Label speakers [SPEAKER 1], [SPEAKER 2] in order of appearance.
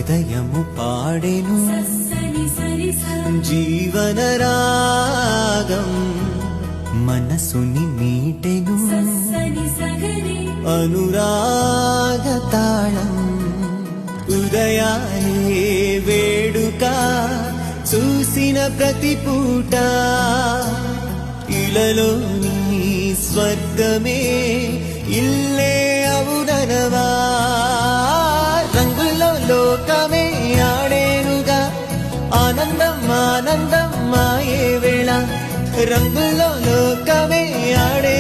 [SPEAKER 1] హృదయము పాడెను జీవన రాగం మనసుని మీటెను అనురాగ తాళం ఉదయాలే వేడుక చూసిన ప్రతి పూట ఇలలోని స్వర్గమే ఇల్లే అవుననవా రంగులో లోకమే ఆడేనుగా ఆనందం ఆనందం మాయే వేళ రంగులో లోకమే ఆడే